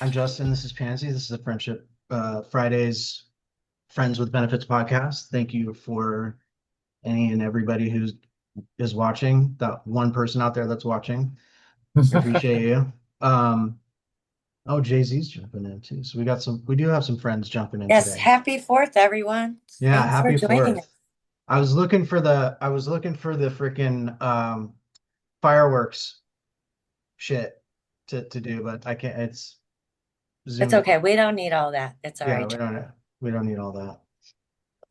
I'm Justin. This is Pansy. This is a Friendship Fridays Friends with Benefits podcast. Thank you for any and everybody who is watching. That one person out there that's watching. I appreciate you. Um, oh, Jay-Z's jumping in too. So we do have some friends jumping in Yes, today. happy 4th, everyone. Yeah, Thanks for happy joining us. 4th. I was looking for the freaking fireworks shit to do, but I can't. It's It's zoomed okay. out. We don't need all that. It's all Yeah, right. we don't need all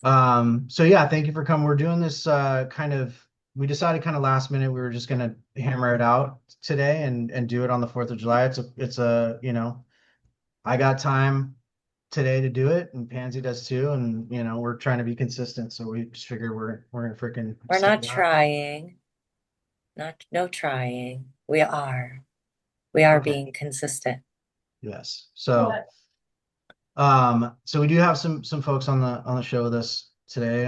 that. So yeah, thank you for coming. We're doing this we decided kind of last minute we were just gonna hammer it out today and do it on the 4th of July. It's I got time today to do it and Pansy does too. And we're trying to be consistent. So we just figured we're gonna freaking We're stick not it out. trying. Not no trying. We are. We are Okay. being consistent. Yes. So we do have some folks on the show with us today.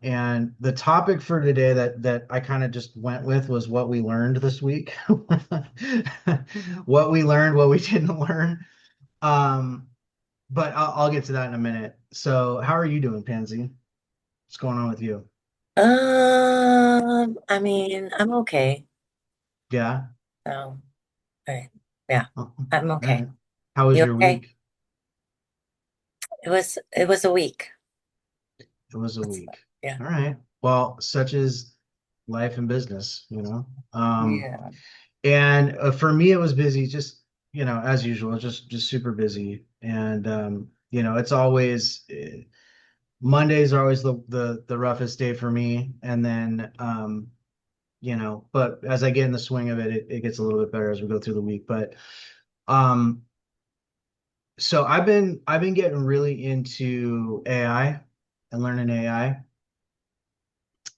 And the topic for today that I kind of just went with was what we learned this week. What we learned, what we didn't learn. Um, but I'll get to that in a minute. So how are you doing, Pansy? What's going on with you? I mean, I'm okay. Yeah. So, all right. Yeah, Oh, I'm all right. okay. How was You your okay? week? It was a week. It was a week. Yeah. All right. Well, such is life and business. Um, Yeah. And for me, it was busy, just as usual, just super busy. And it's always Mondays are always the roughest day for me. And then but as I get in the swing of it gets a little bit better as we go through the week. But um, so I've been getting really into AI and learning AI,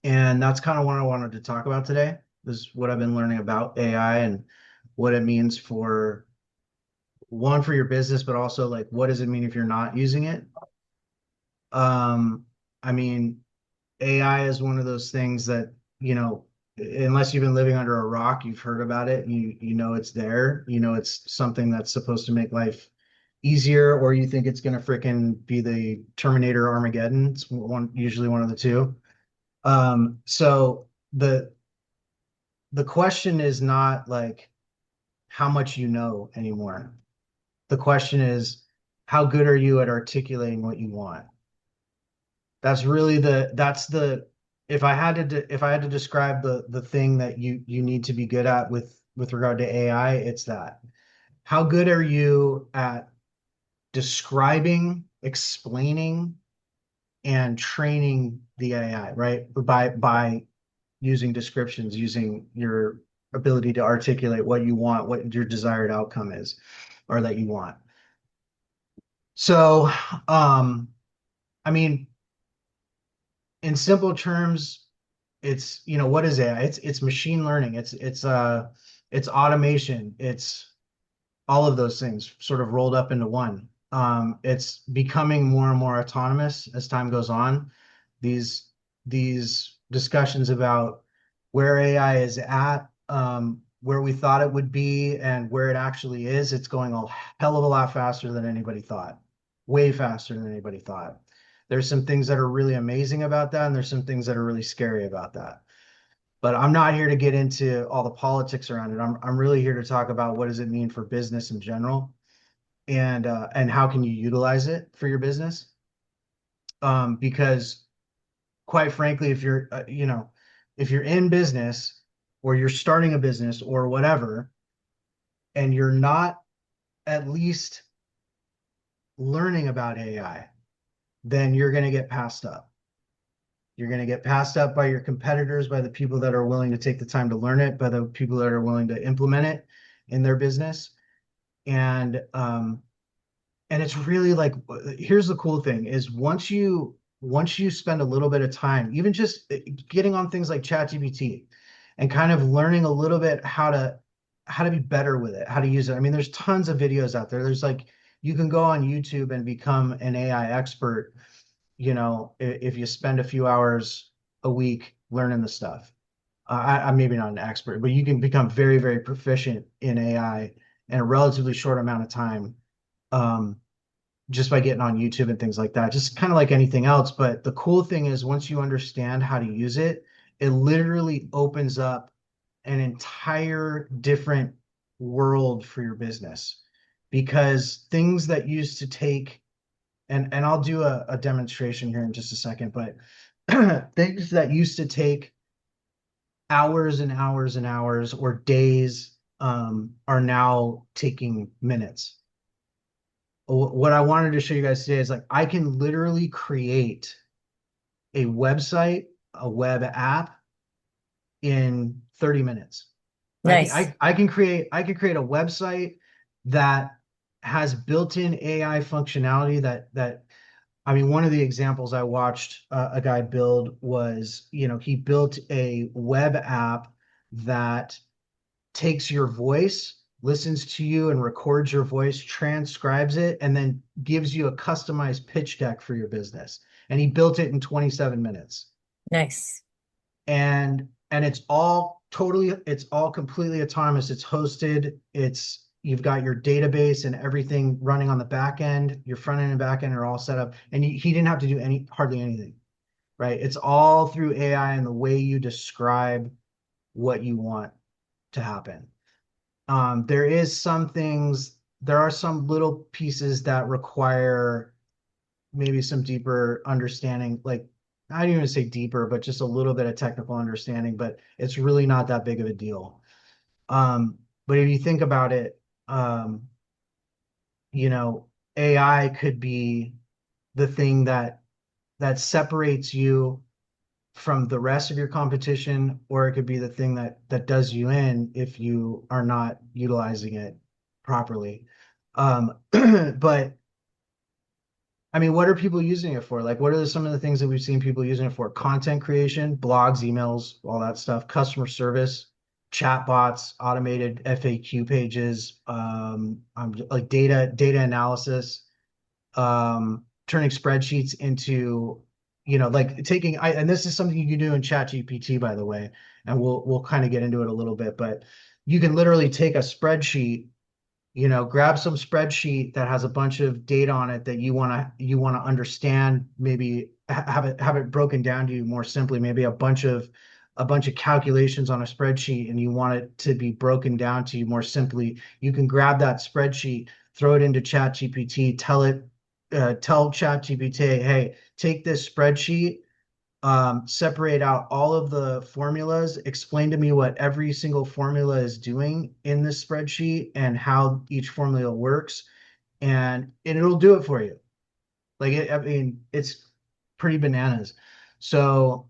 and that's kind of what I wanted to talk about today. Is what I've been learning about AI and what it means for one for your business, but also like what does it mean if you're not using it? Um, I mean, AI is one of those things that, unless you've been living under a rock, you've heard about it, you know it's there, it's something that's supposed to make life easier, or you think it's gonna frickin' be the Terminator Armageddon. It's usually one of the two. So the question is not like how much you know anymore. The question is, how good are you at articulating what you want? That's really that's the if I had to describe the thing that you need to be good at with regard to AI, it's that. How good are you at describing, explaining, and training the AI, right? By using descriptions, using your ability to articulate what you want, what your desired outcome is, or that you want. So, I mean, in simple terms, what is AI? It's machine learning. It's automation. It's all of those things sort of rolled up into one. It's becoming more and more autonomous as time goes on. These discussions about where AI is at, where we thought it would be, and where it actually is, it's going a hell of a lot faster than anybody thought. Way faster than anybody thought. There's some things that are really amazing about that, and there's some things that are really scary about that. But I'm not here to get into all the politics around it. I'm really here to talk about what does it mean for business in general, and how can you utilize it for your business. Because quite frankly, if you're in business or you're starting a business or whatever, and you're not at least learning about AI, then you're going to get passed up. You're going to get passed up by your competitors, by the people that are willing to take the time to learn it, by the people that are willing to implement it in their business. And it's really like, here's the cool thing is once you spend a little bit of time, even just getting on things like ChatGPT and kind of learning a little bit how to be better with it, how to use it. I mean, there's tons of videos out there. There's like you can go on YouTube and become an AI expert, if you spend a few hours a week learning the stuff. I'm maybe not an expert, but you can become very, very proficient in AI in a relatively short amount of time um, just by getting on YouTube and things like that, just kind of like anything else. But the cool thing is once you understand how to use it, it literally opens up an entire different world for your business because things that used to take and I'll do a demonstration here in just a second, but things that used to take hours and hours and hours or days are now taking minutes. What I wanted to show you guys today is like I can literally create a website, a web app in 30 minutes. Nice. I can create a website that has built-in AI functionality that I mean, one of the examples I watched a guy build was, he built a web app that takes your voice, listens to you and records your voice, transcribes it, and then gives you a customized pitch deck for your business. And he built it in 27 minutes. Nice. And it's all completely autonomous. It's hosted, you've got your database and everything running on the back end, your front end and back end are all set up. And he didn't have to do hardly anything, right? It's all through AI and the way you describe what you want to happen. There are some little pieces that require maybe some deeper understanding, like I don't even say deeper, but just a little bit of technical understanding, but it's really not that big of a deal. But if you think about it, um, you know, AI could be the thing that separates you from the rest of your competition, or it could be the thing that does you in if you are not utilizing it properly. But I mean, what are people using it for? Like, what are some of the things that we've seen people using it for? Content creation, blogs, emails, all that stuff, customer service, chatbots, automated FAQ pages, like data analysis, turning spreadsheets into, like and this is something you can do in ChatGPT, by the way, and we'll kind of get into it a little bit, but you can literally take a spreadsheet, grab some spreadsheet that has a bunch of data on it that you want to understand, maybe have it broken down to you more simply, maybe a bunch of calculations on a spreadsheet and you want it to be broken down to you more simply. You can grab that spreadsheet, throw it into ChatGPT, tell ChatGPT, hey, take this spreadsheet, separate out all of the formulas, explain to me what every single formula is doing in this spreadsheet and how each formula works, and it'll do it for you. I mean, it's pretty bananas. So,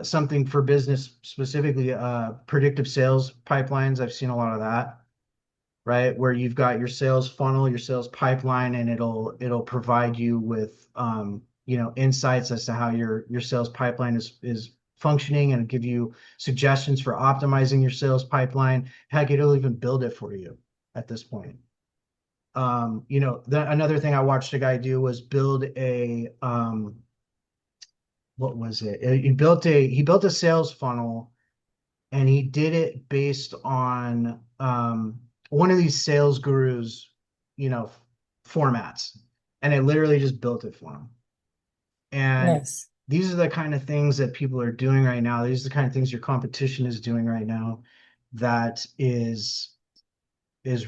something for business specifically, predictive sales pipelines. I've seen a lot of that, right? Where you've got your sales funnel, your sales pipeline, and it'll provide you with insights as to how your sales pipeline is functioning and give you suggestions for optimizing your sales pipeline. Heck, it'll even build it for you at this point. Another thing I watched a guy do was build a what was it? He built a sales funnel, and he did it based on one of these sales gurus, you know, formats, and it literally just built it for him. And Nice. these are the kind of things that people are doing right now. These are the kind of things your competition is doing right now. That is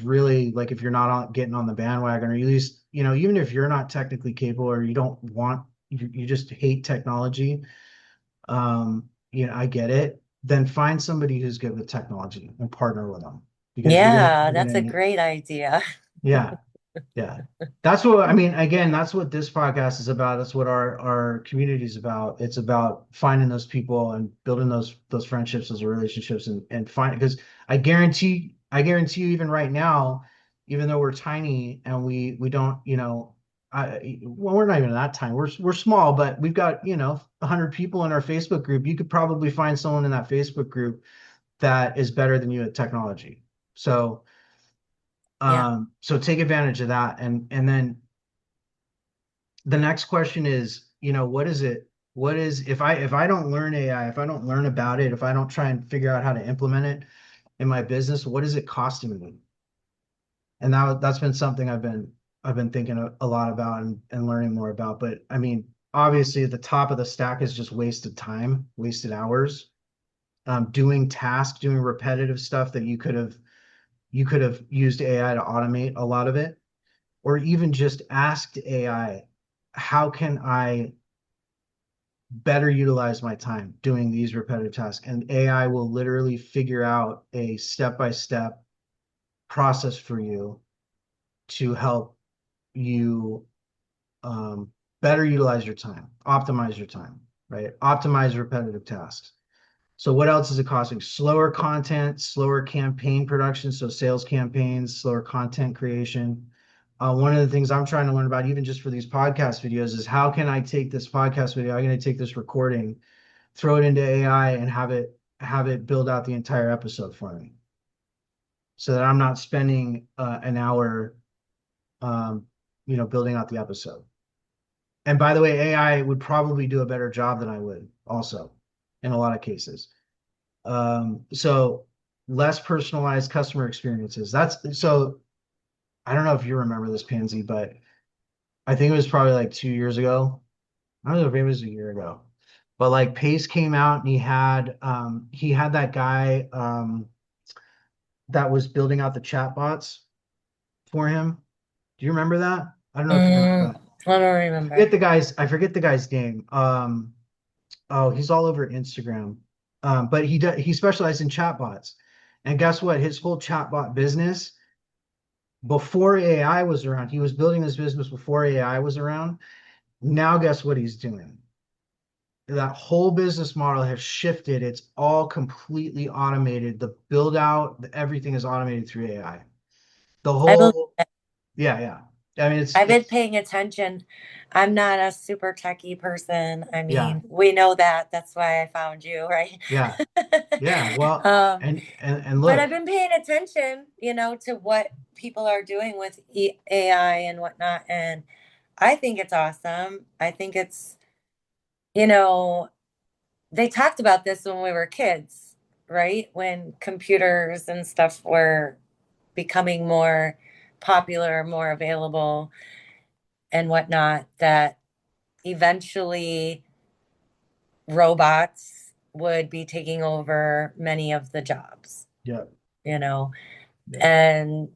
really like, if you're not getting on the bandwagon, or at least, even if you're not technically capable or you don't want, you just hate technology, I get it. Then find somebody who's good with technology and partner with them, because you're gonna Yeah, you're that's gonna a need, great idea. yeah, yeah. That's what I mean. Again, that's what this podcast is about. That's what our community is about. It's about finding those people and building those friendships, those relationships, and find, because I guarantee you, even right now, even though we're tiny and we don't, well, we're not even that tiny. We're small, but we've got 100 people in our Facebook group. You could probably find someone in that Facebook group that is better than you at technology. So Yeah. so take advantage of that. And then the next question is, what is it? What is, if I don't learn AI, if I don't learn about it, if I don't try and figure out how to implement it in my business, what is it costing me? And that's been something I've been thinking a lot about and learning more about. But I mean, obviously at the top of the stack is just wasted time, wasted hours, doing tasks, doing repetitive stuff that you could have used AI to automate a lot of it, or even just asked AI, how can I better utilize my time doing these repetitive tasks? And AI will literally figure out a step-by-step process for you to help you better utilize your time, optimize your time, right? Optimize repetitive tasks. So what else is it costing? Slower content, slower campaign production, so sales campaigns, slower content creation. One of the things I'm trying to learn about, even just for these podcast videos, is how can I take this podcast video, how can I take this recording, throw it into AI, and have it build out the entire episode for me, so that I'm not spending an hour, um, building out the episode. And by the way, AI would probably do a better job than I would, also, in a lot of cases. So less personalized customer experiences. That's so I don't know if you remember this, Pansy, but I think it was probably like 2 years ago. I don't know if it was a year ago. But like Pace came out and he had that guy that was building out the chatbots for him. Do you remember that? I don't know if you remember Mm, that. I don't Forget remember. the guy's I forget the guy's name. Oh, he's all over Instagram. But he specialized in chatbots. And guess what? His whole chatbot business before AI was around, he was building this business before AI was around. Now guess what he's doing? That whole business model has shifted. It's all completely automated. The build out, everything is automated through AI. The I believe whole, yeah, yeah. I mean, I've been it's, paying attention. I'm not a super techie person. I yeah, mean, we know that. That's why I found you, right? yeah, yeah. Well, Um, and but look, I've been paying attention, to what people are doing with AI and whatnot. And I think it's awesome. I think you know, they talked about this when we were kids, right? When computers and stuff were becoming more popular, more available and whatnot, that eventually robots would be taking over many of the jobs, yeah, you know, yeah, and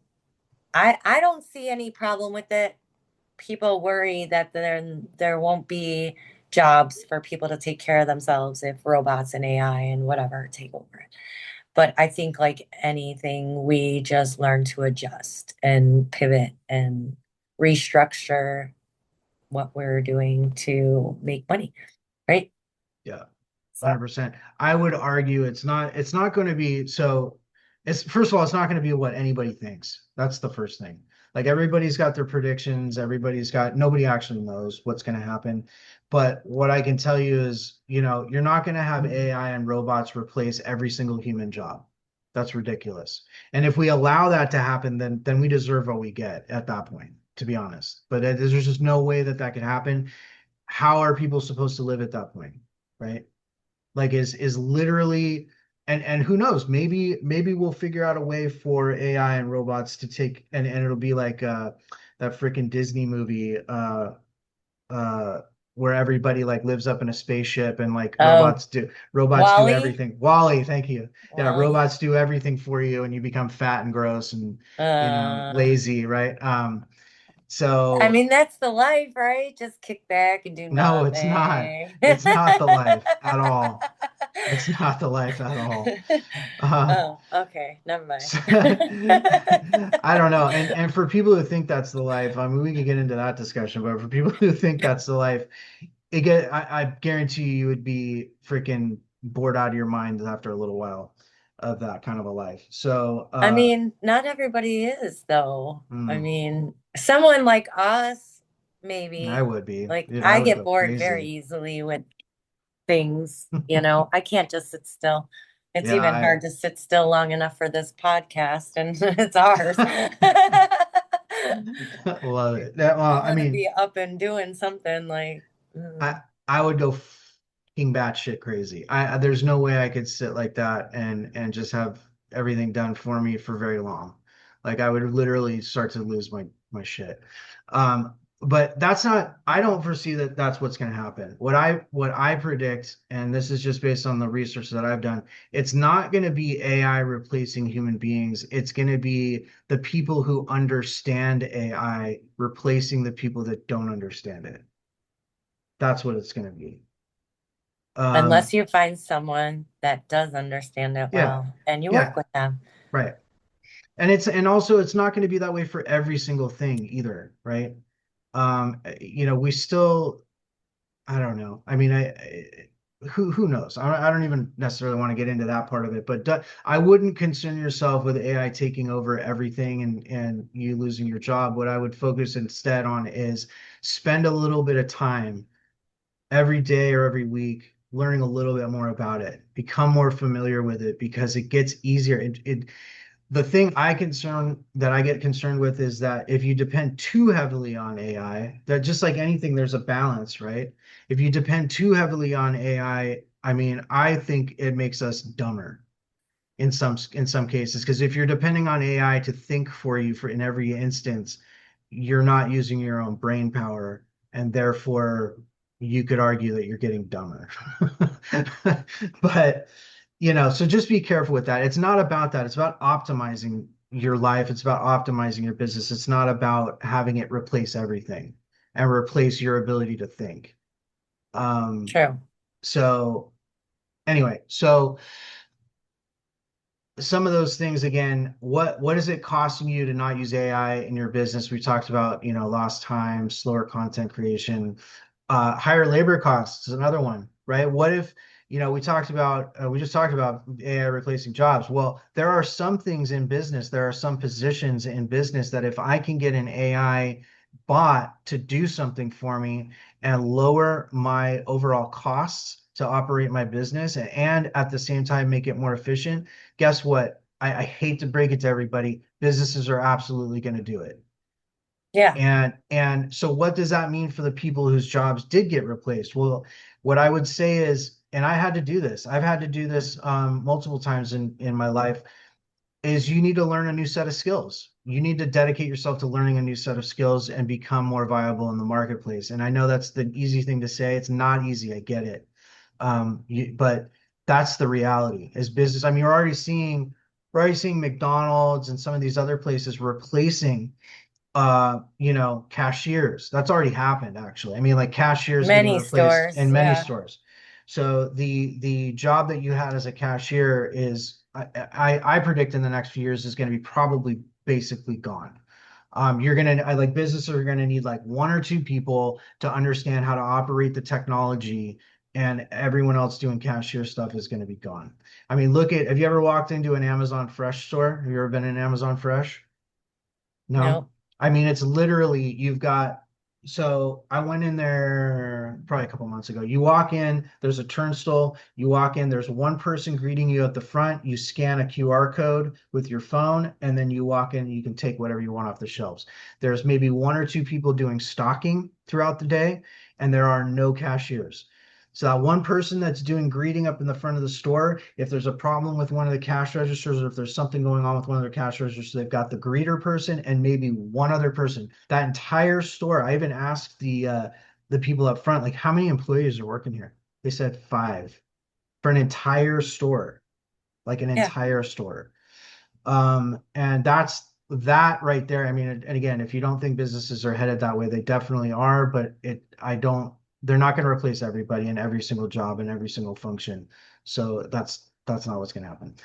I don't see any problem with it. People worry that there won't be jobs for people to take care of themselves if robots and AI and whatever take over it. But I think like anything, we just learn to adjust and pivot and restructure what we're doing to make money, right? yeah. So, 100%. I would argue it's not going to be so it's first of all, it's not going to be what anybody thinks. That's the first thing. Like everybody's got their predictions, nobody actually knows what's going to happen. But what I can tell you is, you're not going to have AI and robots replace every single human job. That's ridiculous. And if we allow that to happen, then we deserve what we get at that point, to be honest. But there's just no way that that could happen. How are people supposed to live at that point? Right? Like is literally, and who knows, maybe we'll figure out a way for AI and robots to take, and it'll be like that freaking Disney movie, uh where everybody like lives up in a spaceship, and like oh, robots do Wally, everything. Wally, thank you. Yeah, Wally. robots do everything for you and you become fat and gross and Uh, lazy, right? I So mean, that's the life, right? Just kick back and do no, it's not. nothing. It's not the life at all. It's not the life at all. Um, Oh, okay. Never mind. I don't know. And for people who think that's the life, I mean, we could get into that discussion, but for people who think that's the life, I guarantee you would be freaking bored out of your mind after a little while of that kind of a life. So, I mean, not everybody is, though. I hmm, mean, someone like us, I maybe. would be, Like, dude, I I would get go bored very crazy. easily with things. I can't just sit still. It's Yeah, even hard to sit still long enough for this podcast, and it's ours. I love it. Well, I I want to mean, be up and doing something like, I would go fucking batshit crazy. There's no way I could sit like that and just have everything done for me for very long. Like I would literally start to lose my shit. But that's not, I don't foresee that that's what's going to happen. What I predict, and this is just based on the research that I've done, it's not going to be AI replacing human beings. It's going to be the people who understand AI replacing the people that don't understand it. That's what it's going to be. Um, Unless you find someone that does understand it yeah, well and you work yeah, with them. right. And also it's not going to be that way for every single thing either, right? We still, I don't know. I mean, who knows? I don't even necessarily want to get into that part of it, but I wouldn't concern yourself with AI taking over everything and you losing your job. What I would focus instead on is spend a little bit of time every day or every week learning a little bit more about it, become more familiar with it because it gets easier. The thing I get concerned with is that if you depend too heavily on AI, that just like anything, there's a balance, right? If you depend too heavily on AI, I mean, I think it makes us dumber in some cases because if you're depending on AI to think for you for in every instance, you're not using your own brain power, and therefore you could argue that you're getting dumber. But so just be careful with that. It's not about that. It's about optimizing your life. It's about optimizing your business. It's not about having it replace everything and replace your ability to think. Um, True. so anyway, so some of those things again, what is it costing you to not use AI in your business? We talked about, lost time, slower content creation, higher labor costs is another one, right? What if, we just talked about AI replacing jobs. Well, there are some things in business, there are some positions in business that if I can get an AI bot to do something for me and lower my overall costs to operate my business and at the same time make it more efficient, guess what? I hate to break it to everybody. Businesses are absolutely going to do it. Yeah. And so what does that mean for the people whose jobs did get replaced? Well, what I would say is, and I had to do this, I've had to do this multiple times in my life, is you need to learn a new set of skills. You need to dedicate yourself to learning a new set of skills and become more viable in the marketplace. And I know that's the easy thing to say. It's not easy. I get it. But that's the reality is business. I mean, we're already seeing McDonald's and some of these other places replacing cashiers. That's already happened actually. I mean, like cashiers getting Many replaced stores. in many Yeah. stores. So the job that you had as a cashier is I predict in the next few years is going to be probably basically gone. You're gonna I like businesses are gonna need like one or two people to understand how to operate the technology, and everyone else doing cashier stuff is going to be gone. I mean, have you ever walked into an Amazon Fresh store? Have you ever been in Amazon Fresh? No. Nope. I mean, it's literally so I went in there probably a couple months ago. You walk in, there's a turnstile. You walk in, there's one person greeting you at the front. You scan a QR code with your phone, and then you walk in, and you can take whatever you want off the shelves. There's maybe one or two people doing stocking throughout the day, and there are no cashiers. So that one person that's doing greeting up in the front of the store, if there's a problem with one of the cash registers or if there's something going on with one of their cash registers, they've got the greeter person and maybe one other person. That entire store, I even asked the people up front, like, how many employees are working here? They said five for an entire store, like an Yeah. entire store. And that's that right there. I mean, and again, if you don't think businesses are headed that way, they definitely are, but they're not going to replace everybody in every single job and every single function. So that's not what's going to happen.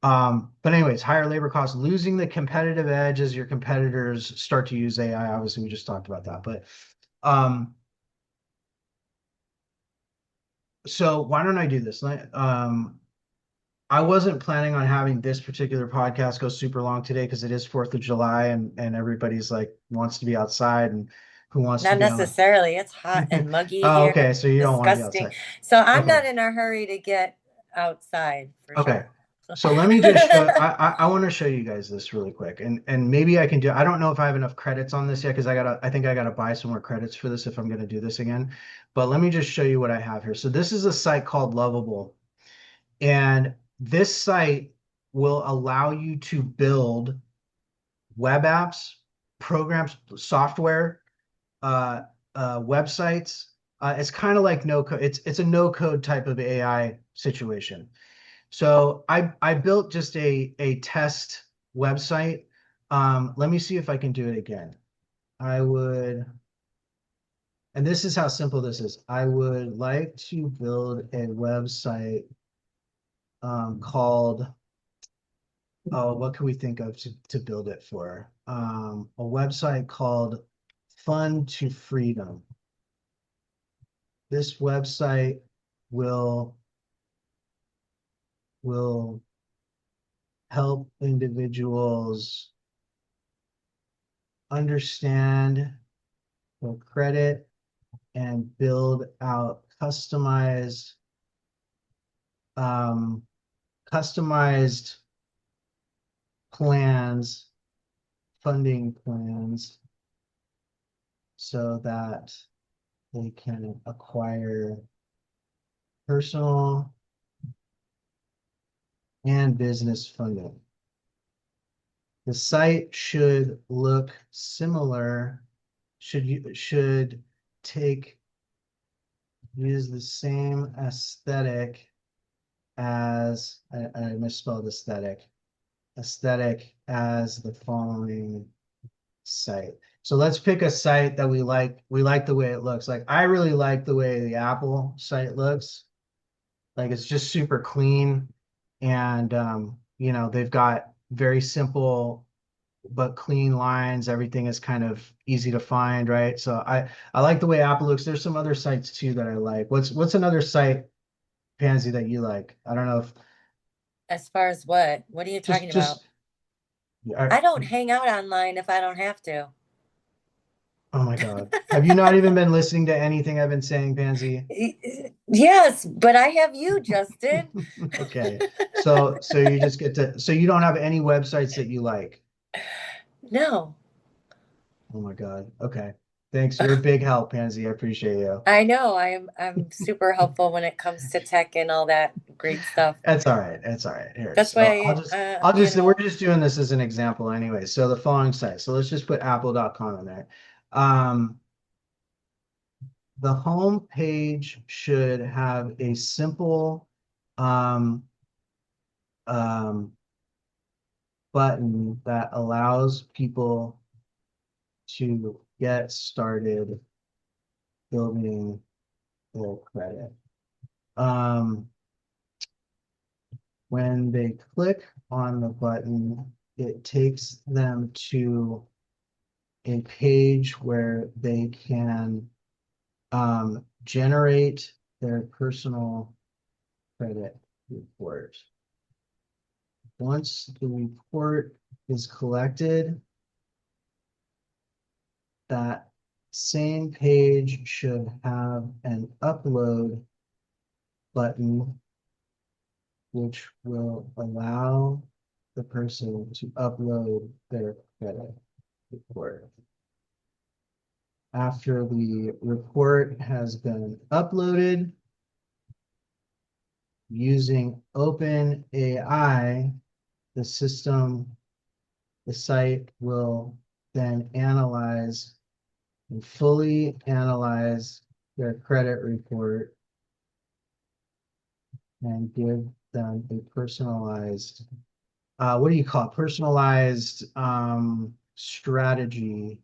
But anyways, higher labor costs, losing the competitive edge as your competitors start to use AI. Obviously, we just talked about that, but um, so why don't I do this? I wasn't planning on having this particular podcast go super long today because it is 4th of July and everybody's like wants to be outside and who wants to Not be on. necessarily. It's hot and muggy Oh, here. okay. It's So you don't want to be disgusting. outside. So I'm Okay. not in a hurry to get outside for Okay. sure. So let me just show I want to show you guys this really quick. And maybe I can do I don't know if I have enough credits on this yet because I think I gotta buy some more credits for this if I'm gonna do this again. But let me just show you what I have here. So this is a site called Lovable. And this site will allow you to build web apps, programs, software, uh, websites. It's kind of like no code. It's a no code type of AI situation. So I built just a test website. Let me see if I can do it again. I would, and this is how simple this is. I would like to build a website called, oh, what can we think of to build it for? A website called Fun to Freedom. This website will will help individuals understand their credit and build out um, customized plans, funding plans, so that they can acquire personal and business funding. The site should look similar, should take use the same aesthetic as I misspelled aesthetic as the following site. So let's pick a site that we like. We like the way it looks. Like I really like the way the Apple site looks. Like it's just super clean, and they've got very simple but clean lines. Everything is kind of easy to find, right? So I like the way Apple looks. There's some other sites too that I like. What's another site, Pansy, that you like? I don't know if As far as what? What are you just talking about? just I, I don't hang out online if I don't have to. oh my God. Have you not even been listening to anything I've been saying, Pansy? Yes, but I have you, Justin. Okay. So you just get to so you don't have any websites that you like. No, Oh my God. Okay. Thanks. You're a big help, Pansy. I appreciate you. I know I'm super helpful when it comes to tech and all that great stuff. That's all right. That's all right. Here. That's So why we're just doing this as an example anyway. So the following site. So let's just put apple.com in there. Um, the home page should have a simple um, um, button that allows people to get started building their credit. Um, when they click on the button, it takes them to a page where they can generate their personal credit report. Once the report is collected, that same page should have an upload button, which will allow the person to upload their credit report. After the report has been uploaded, using OpenAI, the site will then analyze and fully analyze their credit report and give them a personalized, what do you call it? Personalized strategy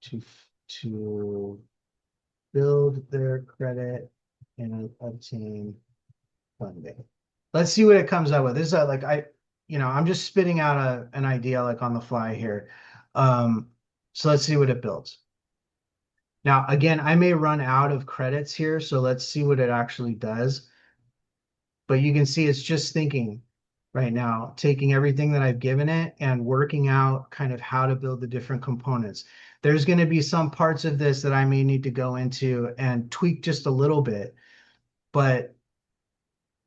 to to build their credit and obtain funding. Let's see what it comes up with. This is I'm just spitting out an idea like on the fly here. So let's see what it builds. Now, again, I may run out of credits here, so let's see what it actually does. But you can see it's just thinking right now, taking everything that I've given it and working out kind of how to build the different components. There's going to be some parts of this that I may need to go into and tweak just a little bit. But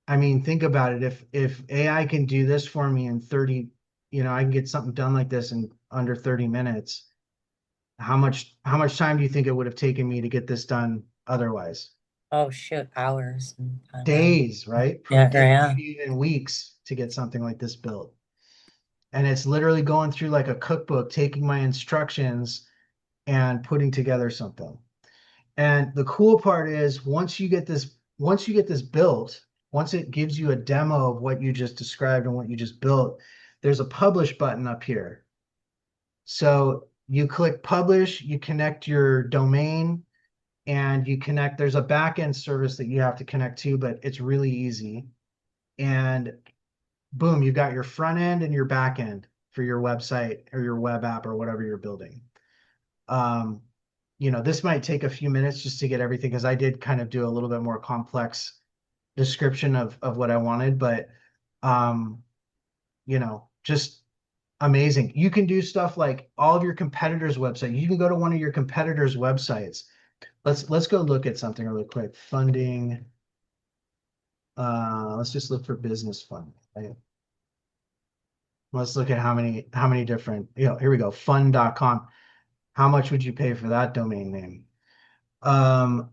I mean, think about it. If AI can do this for me in 30, I can get something done like this in under 30 minutes. How much time do you think it would have taken me to get this done otherwise? oh shoot, hours on end. Days, right? Yeah, Days, yeah. maybe even weeks to get something like this built. And it's literally going through like a cookbook, taking my instructions and putting together something. And the cool part is once you get this built, once it gives you a demo of what you just described and what you just built, there's a publish button up here. So you click publish, you connect your domain, and you connect, there's a backend service that you have to connect to, but it's really easy. And boom, you've got your front end and your back end for your website or your web app or whatever you're building. Um, this might take a few minutes just to get everything because I did kind of do a little bit more complex description of what I wanted, but um, just amazing. You can do stuff like all of your competitors' website. You can go to one of your competitors' websites. Let's go look at something really quick. Funding. Let's just look for business funding. Right? Let's look at how many different, here we go. Fund.com. How much would you pay for that domain name?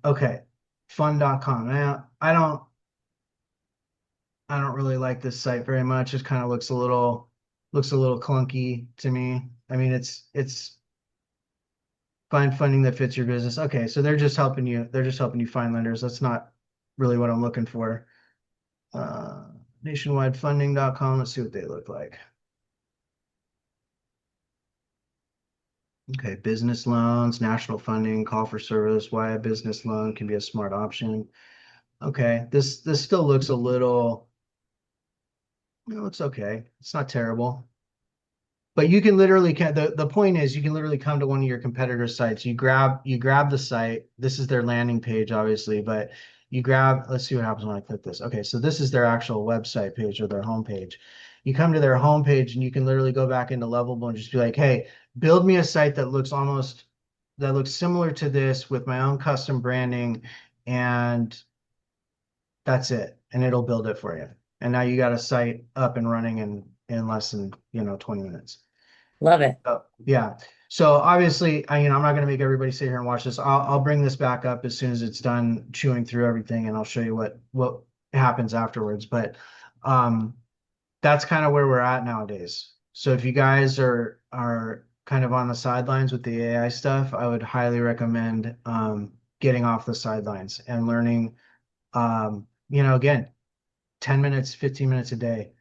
Okay. Fund.com. Now, I don't really like this site very much. It kind of looks a little clunky to me. I mean, it's find funding that fits your business. Okay, so they're just helping you find lenders. That's not really what I'm looking for. Nationwidefunding.com. Let's see what they look like. Okay, business loans, national funding, call for service, why a business loan can be a smart option. Okay, this still looks a little, it's okay. It's not terrible. But you can literally the point is you can literally come to one of your competitors' sites. You grab the site. This is their landing page, obviously, but let's see what happens when I click this. Okay, so this is their actual website page or their homepage. You come to their homepage and you can literally go back into Lovable and just be like, hey, build me a site that looks similar to this with my own custom branding, and that's it. And it'll build it for you. And now you got a site up and running in less than 20 minutes. Love it. Oh, yeah. So obviously, I'm not going to make everybody sit here and watch this. I'll bring this back up as soon as it's done chewing through everything, and I'll show you what happens afterwards. But um, that's kind of where we're at nowadays. So if you guys are kind of on the sidelines with the AI stuff, I would highly recommend getting off the sidelines and learning. Again, 10 minutes, 15 minutes a day,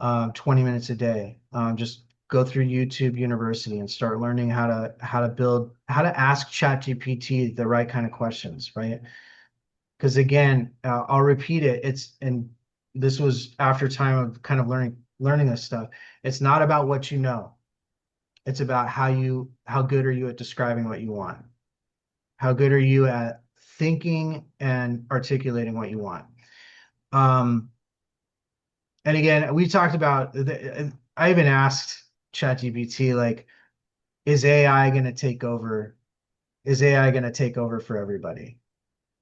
20 minutes a day. Just go through YouTube University and start learning how to ask ChatGPT the right kind of questions, right? Because again, I'll repeat it. And this was after time of kind of learning this stuff. It's not about what you know. It's about how good are you at describing what you want? How good are you at thinking and articulating what you want? Um, And again, we talked about I even asked ChatGPT, like, is AI going to take over? Is AI going to take over for everybody,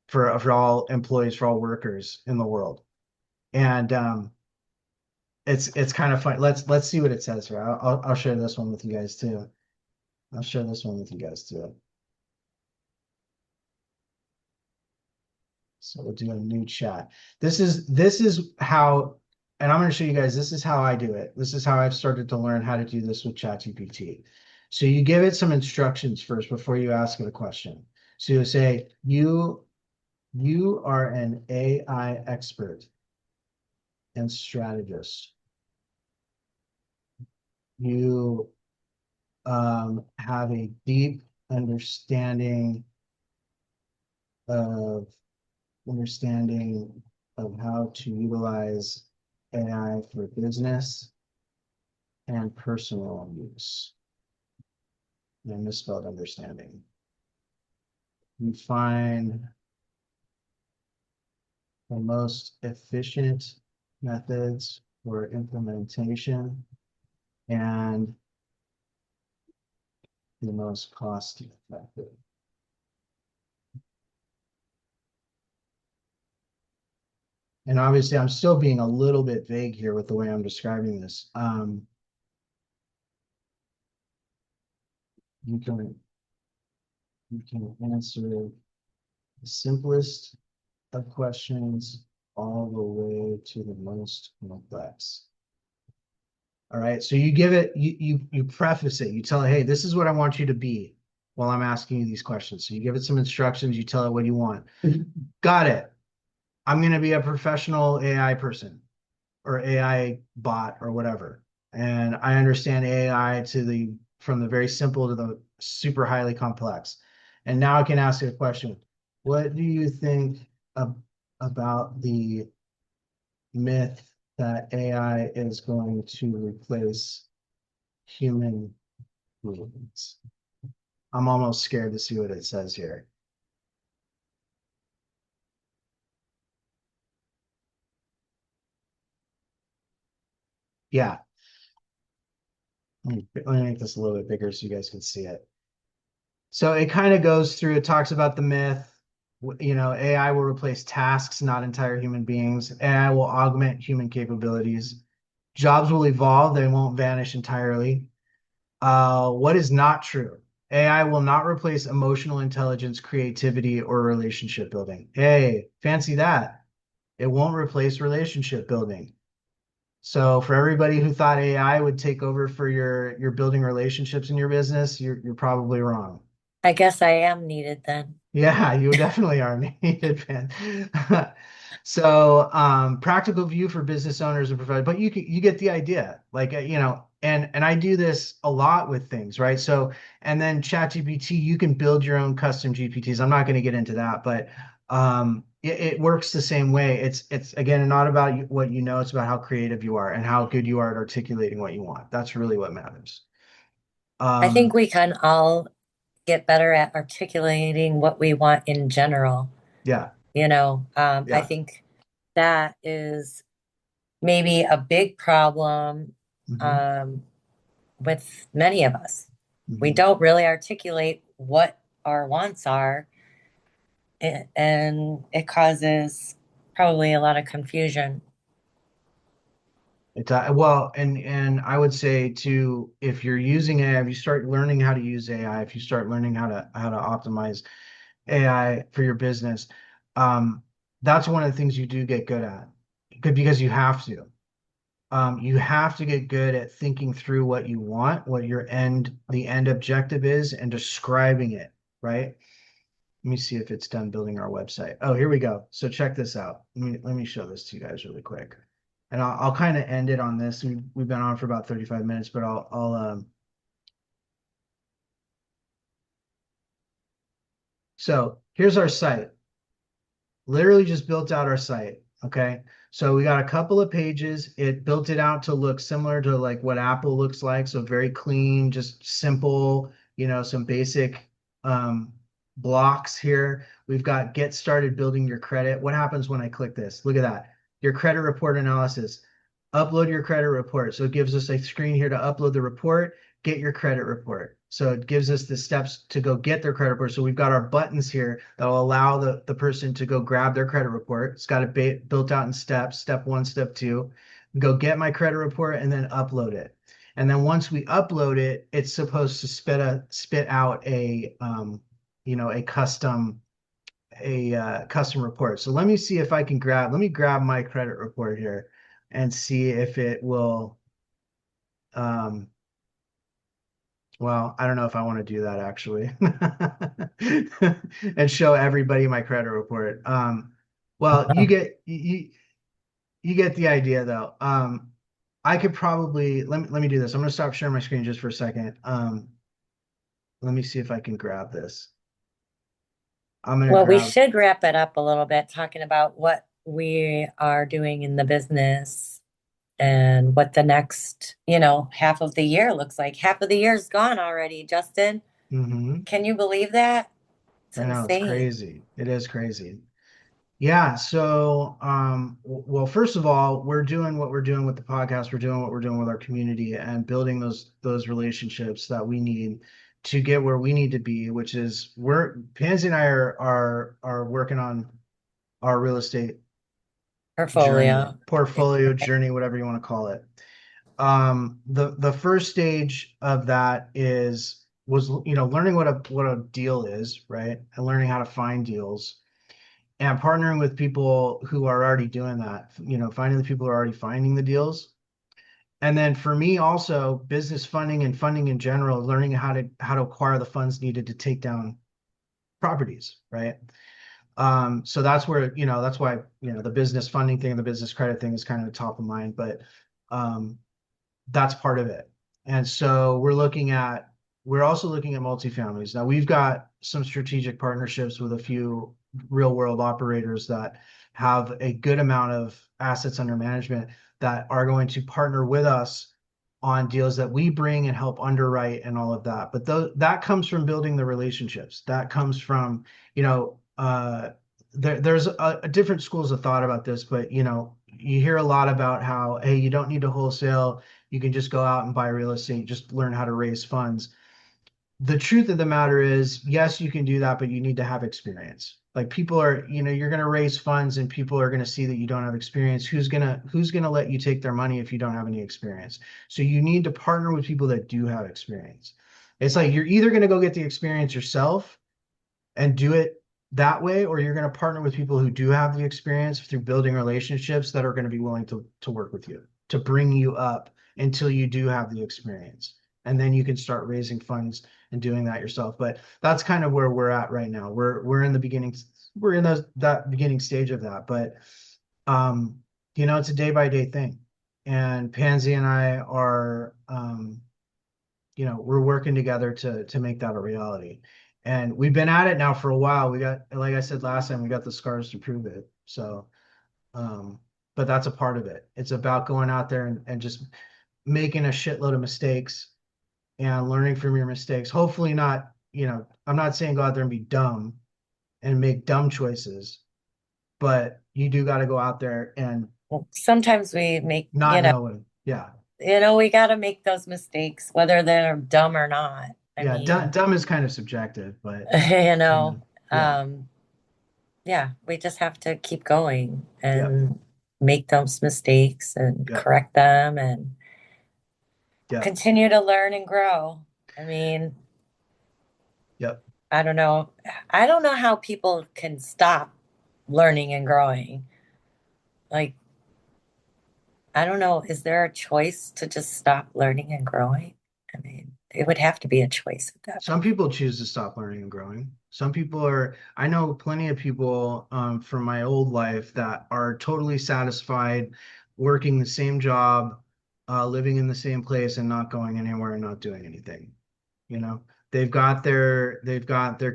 for all employees, for all workers in the world? And it's kind of fun. Let's see what it says here. I'll share this one with you guys too. I'll share this one with you guys too. So we'll do a new chat. This is how, and I'm going to show you guys, this is how I do it. This is how I've started to learn how to do this with ChatGPT. So you give it some instructions first before you ask it a question. So you say, you are an AI expert and strategist. You have a deep understanding of understanding of how to utilize AI for business and personal use. And misspelled understanding. You find the most efficient methods for implementation and the most cost effective. And obviously, I'm still being a little bit vague here with the way I'm describing this. You can answer the simplest of questions all the way to the most complex. All right. So you give it, you preface it, you tell it, hey, this is what I want you to be while I'm asking you these questions. So you give it some instructions, you tell it what you want. Got it. I'm going to be a professional AI person or AI bot or whatever. And I understand AI to the from the very simple to the super highly complex. And now I can ask you a question. What do you think about the myth that AI is going to replace human beings? I'm almost scared to see what it says here. Yeah, let me make this a little bit bigger so you guys can see it. So it kind of goes through, it talks about the myth, AI will replace tasks, not entire human beings. AI will augment human capabilities. Jobs will evolve, they won't vanish entirely. What is not true? AI will not replace emotional intelligence, creativity, or relationship building. Hey, fancy that. It won't replace relationship building. So for everybody who thought AI would take over for your building relationships in your business, you're probably wrong. I guess I am needed then. Yeah, you definitely are needed, man. So, practical view for business owners and providers, but you get the idea. Like, and I do this a lot with things, right? So, and then ChatGPT, you can build your own custom GPTs. I'm not going to get into that, but it works the same way. It's again not about what you know, it's about how creative you are and how good you are at articulating what you want. That's really what matters. I think Um, we can all get better at articulating what we want in general. yeah, I yeah. think that is maybe a big problem Hmm. um, with many of us. We Hmm. don't really articulate what our wants are, and it causes probably a lot of confusion. Well, and I would say too, if you're using AI, if you start learning how to use AI, if you start learning how to optimize AI for your business, um, that's one of the things you do get good at. Good because you have to. You have to get good at thinking through what you want, what the end objective is, and describing it, right? Let me see if it's done building our website. Oh, here we go. So check this out. Let me show this to you guys really quick. And I'll kind of end it on this. We've been on for about 35 minutes, but so here's our site. Literally just built out our site. Okay. So we got a couple of pages. It built it out to look similar to like what Apple looks like. So very clean, just simple, some basic um, blocks here. We've got get started building your credit. What happens when I click this? Look at that. Your credit report analysis. Upload your credit report. So it gives us a screen here to upload the report, get your credit report. So it gives us the steps to go get their credit report. So we've got our buttons here that will allow the person to go grab their credit report. It's got it built out in steps, step one, step two, go get my credit report and then upload it. And then once we upload it, it's supposed to spit out a custom report. So let me see if I can let me grab my credit report here and see if it will, um, well, I don't know if I want to do that actually. And show everybody my credit report. Well, you get the idea though. I could probably let me do this. I'm gonna stop sharing my screen just for a second. Let me see if I can grab this. I'm gonna Well, we grab. should wrap it up a little bit, talking about what we are doing in the business and what the next, half of the year looks like. Half of the year's gone already, Justin. Hmm. Can you believe that? It's I know it's insane. crazy. It is crazy. Yeah, so well, first of all, we're doing what we're doing with the podcast, we're doing what we're doing with our community and building those relationships that we need to get where we need to be, which is we're Pansy and I are working on our real estate journey, Portfolio. portfolio journey, whatever you want to call it. The first stage of that was learning what a deal is, right? And learning how to find deals and partnering with people who are already doing that, finding the people who are already finding the deals And then for me also, business funding and funding in general, learning how to acquire the funds needed to take down properties, right? So that's where, that's why, the business funding thing, the business credit thing is kind of top of mind, but um, that's part of it. And so we're also looking at multifamilies. Now we've got some strategic partnerships with a few real world operators that have a good amount of assets under management that are going to partner with us on deals that we bring and help underwrite and all of that. But that comes from building the relationships. That comes from, there's a different schools of thought about this, but you hear a lot about how, hey, you don't need to wholesale, you can just go out and buy real estate, just learn how to raise funds. The truth of the matter is, yes, you can do that, but you need to have experience. Like people are, you're going to raise funds and people are going to see that you don't have experience. Who's going to let you take their money if you don't have any experience? So you need to partner with people that do have experience. It's like you're either going to go get the experience yourself and do it that way, or you're going to partner with people who do have the experience through building relationships that are going to be willing to work with you, to bring you up until you do have the experience. And then you can start raising funds and doing that yourself. But that's kind of where we're at right now. We're in the beginning, we're in that beginning stage of that. But it's a day by day thing. And Pansy and I are we're working together to make that a reality. And we've been at it now for a while. We got, like I said last time, we got the scars to prove it. So, um, but that's a part of it. It's about going out there and just making a shitload of mistakes and learning from your mistakes. Hopefully not, I'm not saying go out there and be dumb and make dumb choices, but you do got to go out there and Sometimes we make, not know it. Yeah. we got to make those mistakes, whether they're dumb or not. I Yeah. Dumb, mean, dumb is kind of subjective, but you you know, know, yeah. um, yeah, we just have to keep going Yep. and make those mistakes and Yep. correct them and Yep. continue to learn and grow. I mean, Yep. I don't know. I don't know how people can stop learning and growing. Like, I don't know. Is there a choice to just stop learning and growing? I mean, it would have to be a choice at that Some point. people choose to stop learning and growing. Some people I know plenty of people from my old life that are totally satisfied working the same job, living in the same place and not going anywhere and not doing anything. You know, they've got their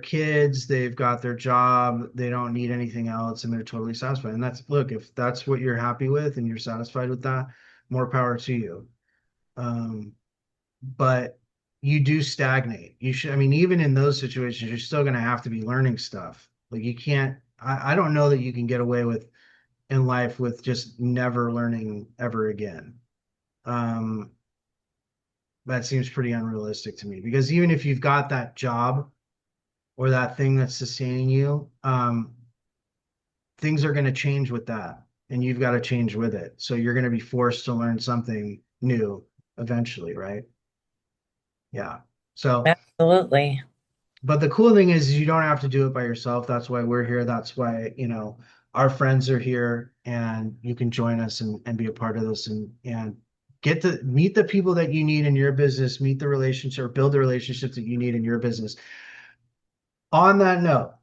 kids, they've got their job, they don't need anything else and they're totally satisfied. And look, if that's what you're happy with and you're satisfied with that, more power to you. Um, but you do stagnate. I mean, even in those situations, you're still going to have to be learning stuff. Like you can't, I don't know that you can get away with in life with just never learning ever again. Um, that seems pretty unrealistic to me because even if you've got that job or that thing that's sustaining you, things are going to change with that and you've got to change with it. So you're going to be forced to learn something new eventually, right? Yeah. So, Absolutely. but the cool thing is you don't have to do it by yourself. That's why we're here. That's why, our friends are here and you can join us and be a part of this and get to meet the people that you need in your business, meet the relationship or build the relationships that you need in your business. On that note,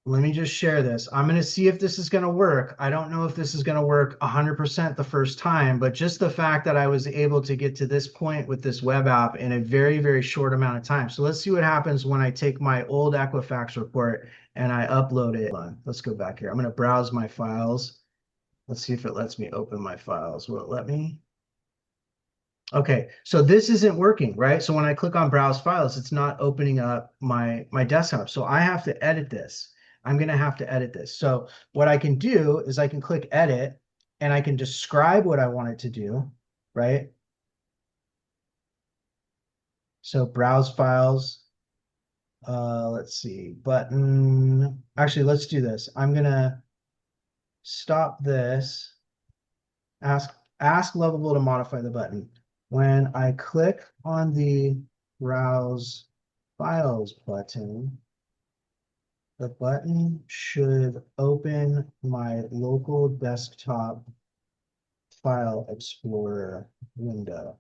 let me just share this. I'm going to see if this is going to work. I don't know if this is going to work 100% the first time, but just the fact that I was able to get to this point with this web app in a very, very short amount of time. So let's see what happens when I take my old Equifax report and I upload it. Hold on. Let's go back here. I'm going to browse my files. Let's see if it lets me open my files. Will it let me? Okay, so this isn't working, right? So when I click on browse files, it's not opening up my desktop. So I have to edit this. I'm going to have to edit this. So what I can do is I can click edit and I can describe what I want it to do, right? So browse files, let's see, button. Actually, let's do this. I'm going to stop this. Ask Lovable to modify the button. When I click on the browse files button, the button should open my local desktop File Explorer window.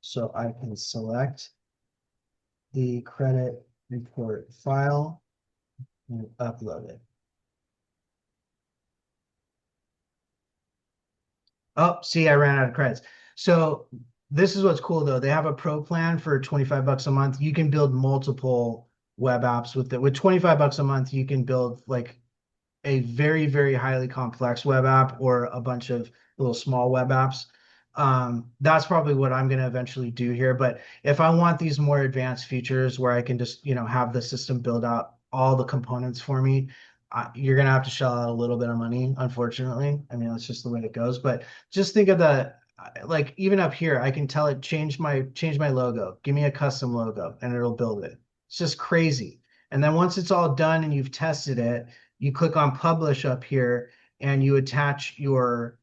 So I can select the credit report file and upload it. Oh, see, I ran out of credits. So this is what's cool though. They have a pro plan for 25 bucks a month. You can build multiple web apps with it. With 25 bucks a month, you can build like a very, very highly complex web app or a bunch of little small web apps. That's probably what I'm going to eventually do here. But if I want these more advanced features where I can just, have the system build out all the components for me, you're going to have to shell out a little bit of money, unfortunately. I mean, that's just the way it goes. But just think of like even up here, I can tell it change my logo, give me a custom logo, and it'll build it. It's just crazy. And then once it's all done and you've tested it, you click on publish up here and you attach your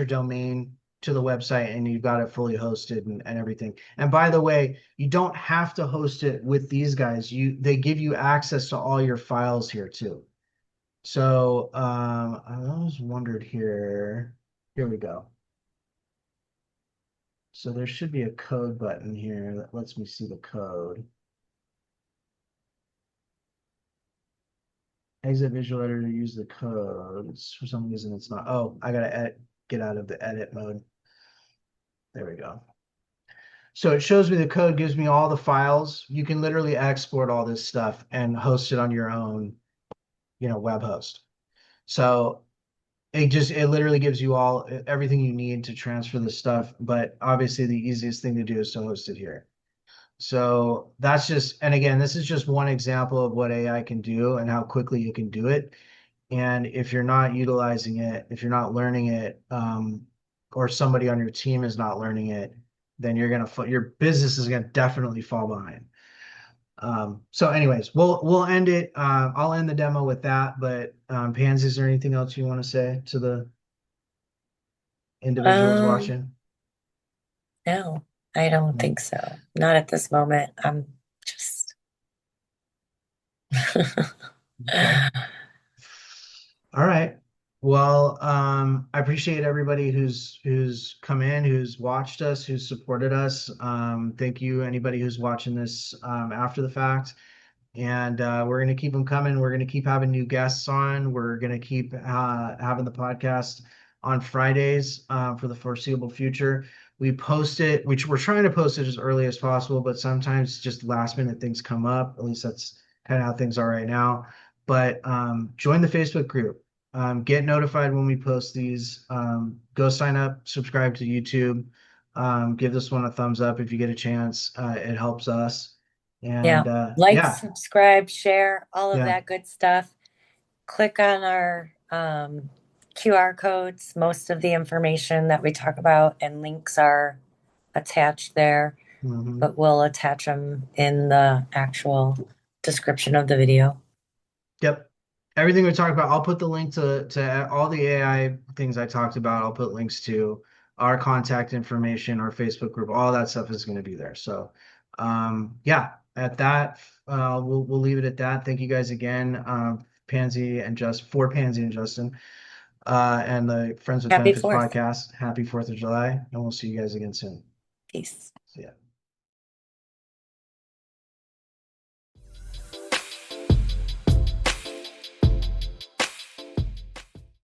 domain to the website and you've got it fully hosted and everything. And by the way, you don't have to host it with these guys. They give you access to all your files here too. So I always wondered here. Here we go. So there should be a code button here that lets me see the code. Exit visual editor to use the code. For some reason it's not. Oh, I gotta get out of the edit mode. There we go. So it shows me the code, gives me all the files. You can literally export all this stuff and host it on your own, web host. So it literally gives you everything you need to transfer the stuff. But obviously the easiest thing to do is to host it here. So and again, this is just one example of what AI can do and how quickly you can do it. And if you're not utilizing it, if you're not learning it, or somebody on your team is not learning it, then your business is gonna definitely fall behind. So anyways, we'll end it. I'll end the demo with that. But Pansy, is there anything else you want to say to the individuals Um, watching? no, I don't No? think so. Not at this moment. I'm just Okay. All right. Well, I appreciate everybody who's come in, who's watched us, who's supported us. Thank you, anybody who's watching this after the fact. And we're going to keep them coming. We're going to keep having new guests on. We're going to keep having the podcast on Fridays for the foreseeable future. We post it, which we're trying to post it as early as possible, but sometimes just last minute things come up. At least that's kind of how things are right now. But join the Facebook group. Get notified when we post these. Go sign up, subscribe to YouTube. Give this one a thumbs up if you get a chance. It helps us. yeah. And Like, yeah, subscribe, share, all of yeah. that good stuff. Click on our QR codes. Most of the information that we talk about and links are attached there, Hmm. but we'll attach them in the actual description of the video. Yep. Everything we talked about, I'll put the link to all the AI things I talked about. I'll put links to our contact information, our Facebook group, all that stuff is going to be there. So, yeah, at that, we'll leave it at that. Thank you guys again, Pansy and Pansy and Justin, and the Friends with Happy Benefits 4th. podcast. Happy 4th of July, and we'll see you guys again soon. Peace. See ya.